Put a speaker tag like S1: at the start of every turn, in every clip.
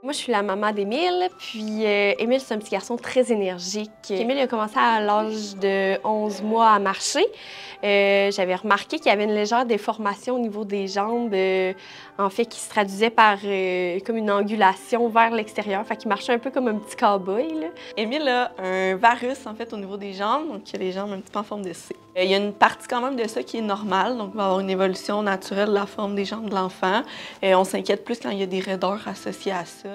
S1: Moi, je suis la maman d'Émile, puis Émile, c'est un petit garçon très énergique. Émile a commencé à l'âge de 11 mois à marcher. J'avais remarqué qu'il y avait une légère déformation au niveau des jambes, en fait, qui se traduisait par comme une angulation vers l'extérieur. Fait qu'il marchait un peu comme un petit cow-boy, là.
S2: Émile a un varus, en fait, au niveau des jambes, donc il a les jambes un petit peu en forme de C. Il y a une partie quand même de ça qui est normale, donc il va y avoir une évolution naturelle de la forme des jambes de l'enfant. On s'inquiète plus quand il y a des raideurs associées à ça.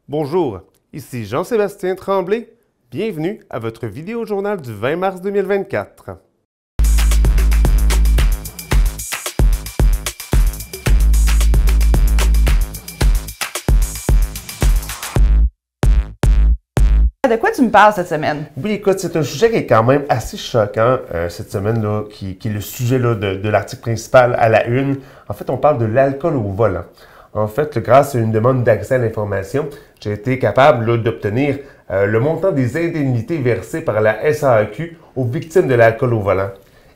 S3: Bonjour, ici Jean-Sébastien Tremblay. Bienvenue à votre vidéo-journal du 20 mars 2024.
S4: De quoi tu me parles cette semaine?
S3: Oui, écoute, c'est un sujet qui est quand même assez choquant cette semaine-là, qui est le sujet là, de l'article principal à la une. En fait, on parle de l'alcool au volant. En fait, grâce à une demande d'accès à l'information, j'ai été capable d'obtenir le montant des indemnités versées par la SAAQ aux victimes de l'alcool au volant.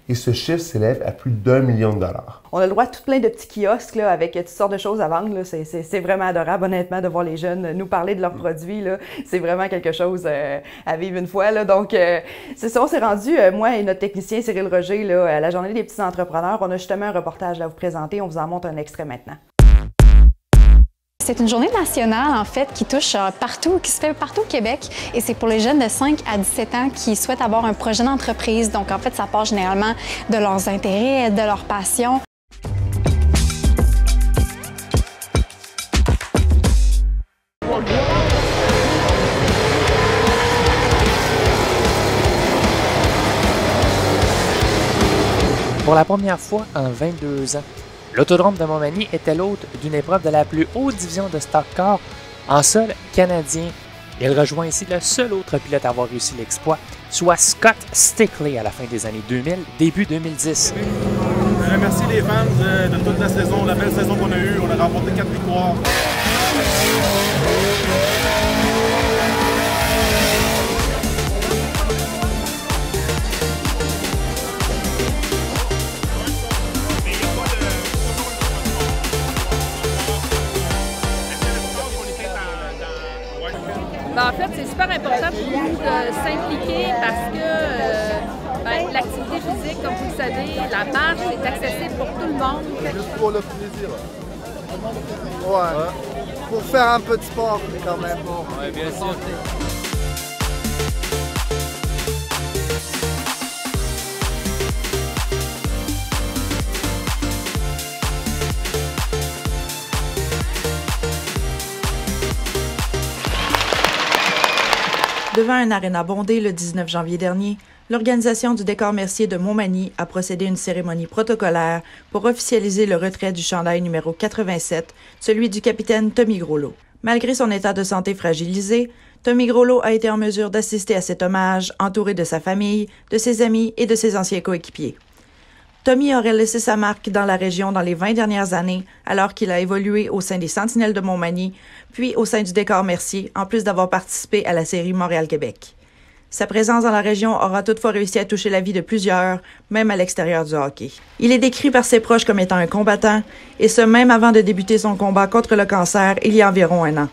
S3: Et ce chiffre s'élève à plus d'1 million de dollars.
S4: On a le droit à tout plein de petits kiosques là, avec toutes sortes de choses à vendre. C'est vraiment adorable, honnêtement, de voir les jeunes nous parler de leurs produits. C'est vraiment quelque chose à vivre une fois. Là. Donc, c'est ça, on s'est rendu, moi et notre technicien Cyril Roger, là, à la Journée des petits entrepreneurs. On a justement un reportage à vous présenter. On vous en montre un extrait maintenant.
S5: C'est une journée nationale, en fait, qui touche partout, qui se fait partout au Québec. Et c'est pour les jeunes de 5 à 17 ans qui souhaitent avoir un projet d'entreprise. Donc, en fait, ça part généralement de leurs intérêts, de leurs passions.
S6: Pour la première fois en 22 ans, l'Autodrome de Montmagny était l'hôte d'une épreuve de la plus haute division de stock car en sol canadien. Il rejoint ici le seul autre pilote à avoir réussi l'exploit, soit Scott Stickley à la fin des années 2000, début 2010.
S7: Je remercie les fans de toute la saison, la belle saison qu'on a eue. On a remporté 4 victoires.
S8: En fait, c'est super important pour nous de s'impliquer parce que l'activité physique, comme vous le savez, la marche est accessible pour tout le monde.
S7: Juste pour le plaisir.
S9: Ouais. Pour faire un peu de sport quand même.
S6: Oui, bien sûr.
S10: Devant un aréna bondé le 19 janvier dernier, l'organisation du Décor Mercier de Montmagny a procédé à une cérémonie protocolaire pour officialiser le retrait du chandail numéro 87, celui du capitaine Tommy Groslot. Malgré son état de santé fragilisé, Tommy Groslot a été en mesure d'assister à cet hommage, entouré de sa famille, de ses amis et de ses anciens coéquipiers. Tommy aurait laissé sa marque dans la région dans les 20 dernières années, alors qu'il a évolué au sein des Sentinelles de Montmagny, puis au sein du Décor Mercier, en plus d'avoir participé à la série Montréal-Québec. Sa présence dans la région aura toutefois réussi à toucher la vie de plusieurs, même à l'extérieur du hockey. Il est décrit par ses proches comme étant un combattant, et ce même avant de débuter son combat contre le cancer il y a environ 1 an.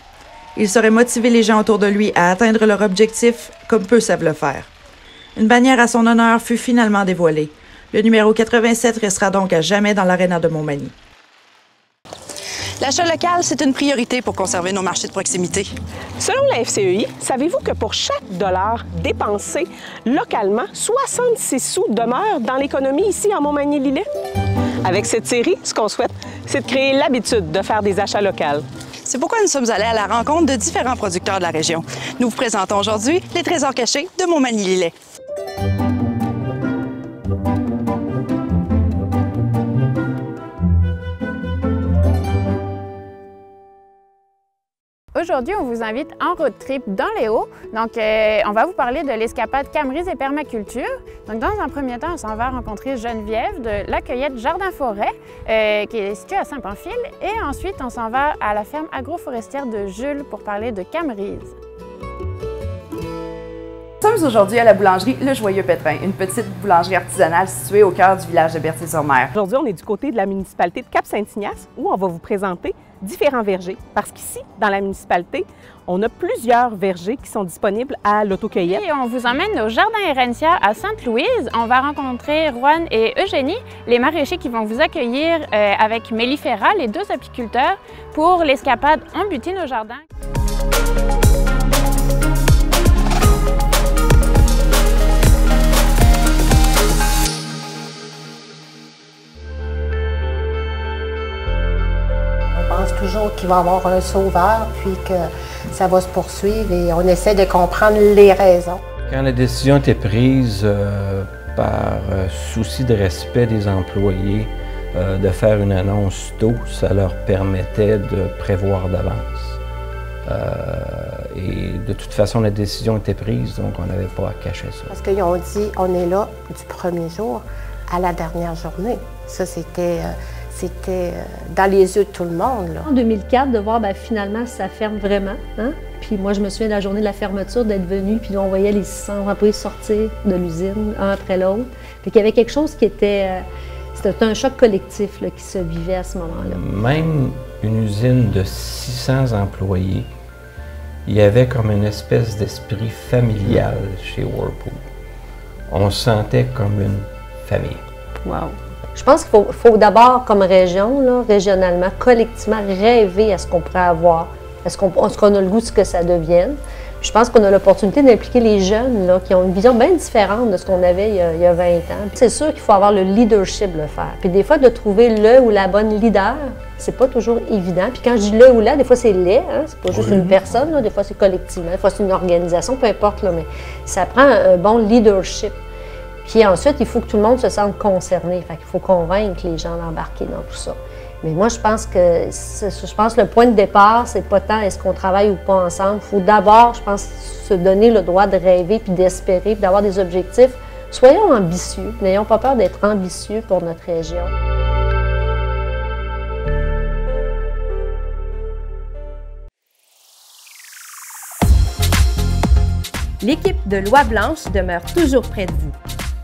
S10: Il saurait motiver les gens autour de lui à atteindre leur objectif, comme peu savent le faire. Une bannière à son honneur fut finalement dévoilée. Le numéro 87 restera donc à jamais dans l'aréna de Montmagny.
S11: L'achat local, c'est une priorité pour conserver nos marchés de proximité.
S12: Selon la FCEI, savez-vous que pour chaque dollar dépensé localement, 66 sous demeurent dans l'économie ici en Montmagny-Lillet? Avec cette série, ce qu'on souhaite, c'est de créer l'habitude de faire des achats locaux.
S11: C'est pourquoi nous sommes allés à la rencontre de différents producteurs de la région. Nous vous présentons aujourd'hui les trésors cachés de Montmagny-Lillet.
S13: Aujourd'hui, on vous invite en road trip dans les Hauts. Donc, on va vous parler de l'escapade Camerise et Permaculture. Donc, dans un premier temps, on s'en va rencontrer Geneviève de la cueillette Jardin-Forêt, qui est située à Saint-Pamphile. Et ensuite, on s'en va à la ferme agroforestière de Jules pour parler de Camerise.
S4: Nous sommes aujourd'hui à la boulangerie Le Joyeux Pétrin, une petite boulangerie artisanale située au cœur du village de Berthier-sur-Mer.
S12: Aujourd'hui, on est du côté de la municipalité de Cap-Saint-Ignace où on va vous présenter différents vergers. Parce qu'ici, dans la municipalité, on a plusieurs vergers qui sont disponibles à l'autocueillette.
S13: Et on vous emmène au Jardin Herencia à Sainte-Louise. On va rencontrer Roanne et Eugénie, les maraîchers qui vont vous accueillir avec Mélifera, les 2 apiculteurs, pour l'escapade On butine au jardin.
S14: On pense toujours qu'il va y avoir un sauveur, puis que ça va se poursuivre et on essaie de comprendre les raisons.
S15: Quand la décision était prise par souci de respect des employés de faire une annonce tôt, ça leur permettait de prévoir d'avance. Et de toute façon, la décision était prise, donc on n'avait pas à cacher ça.
S14: Parce qu'ils ont dit on est là du premier jour à la dernière journée. Ça, c'était dans les yeux de tout le monde. Là.
S16: En 2004, de voir finalement ça ferme vraiment. Hein? Puis moi, je me souviens de la journée de la fermeture, d'être venue, puis on voyait les 600 employés sortir de l'usine, un après l'autre. Puis qu'il y avait quelque chose qui était... c'était un choc collectif là, qui se vivait à ce moment-là.
S15: Même une usine de 600 employés, il y avait comme une espèce d'esprit familial chez Whirlpool. On se sentait comme une famille.
S16: Wow! Je pense qu'il faut d'abord, comme région, là, régionalement, collectivement, rêver à ce qu'on pourrait avoir, à ce qu'on a le goût de ce que ça devienne. Puis je pense qu'on a l'opportunité d'impliquer les jeunes là, qui ont une vision bien différente de ce qu'on avait il y a 20 ans. C'est sûr qu'il faut avoir le leadership de le faire. Puis des fois, de trouver le ou la bonne leader, c'est pas toujours évident. Puis quand je dis le ou la, des fois c'est les, hein? C'est pas juste une personne, là, des fois c'est collectivement, des fois c'est une organisation, peu importe, là, mais ça prend un bon leadership. Puis ensuite, il faut que tout le monde se sente concerné. Fait qu'il faut convaincre les gens d'embarquer dans tout ça. Mais moi, je pense que le point de départ, c'est pas tant est-ce qu'on travaille ou pas ensemble. Il faut d'abord, je pense, se donner le droit de rêver puis d'espérer puis d'avoir des objectifs. Soyons ambitieux. N'ayons pas peur d'être ambitieux pour notre région.
S17: L'équipe de Loi Blanche demeure toujours près de vous.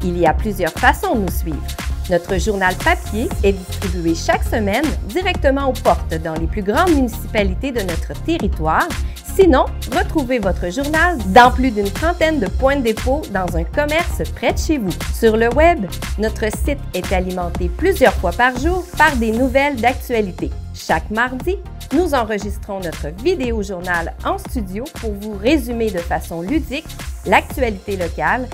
S17: Il y a plusieurs façons de nous suivre. Notre journal papier est distribué chaque semaine directement aux portes dans les plus grandes municipalités de notre territoire. Sinon, retrouvez votre journal dans plus d'une trentaine de points de dépôt dans un commerce près de chez vous. Sur le web, notre site est alimenté plusieurs fois par jour par des nouvelles d'actualité. Chaque mardi, nous enregistrons notre vidéo-journal en studio pour vous résumer de façon ludique l'actualité locale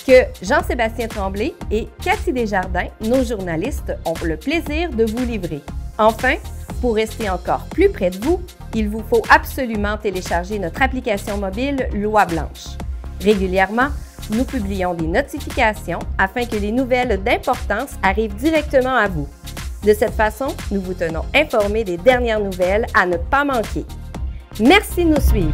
S17: que Jean-Sébastien Tremblay et Cathy Desjardins, nos journalistes, ont le plaisir de vous livrer. Enfin, pour rester encore plus près de vous, il vous faut absolument télécharger notre application mobile Loi Blanche. Régulièrement, nous publions des notifications afin que les nouvelles d'importance arrivent directement à vous. De cette façon, nous vous tenons informés des dernières nouvelles à ne pas manquer. Merci de nous suivre.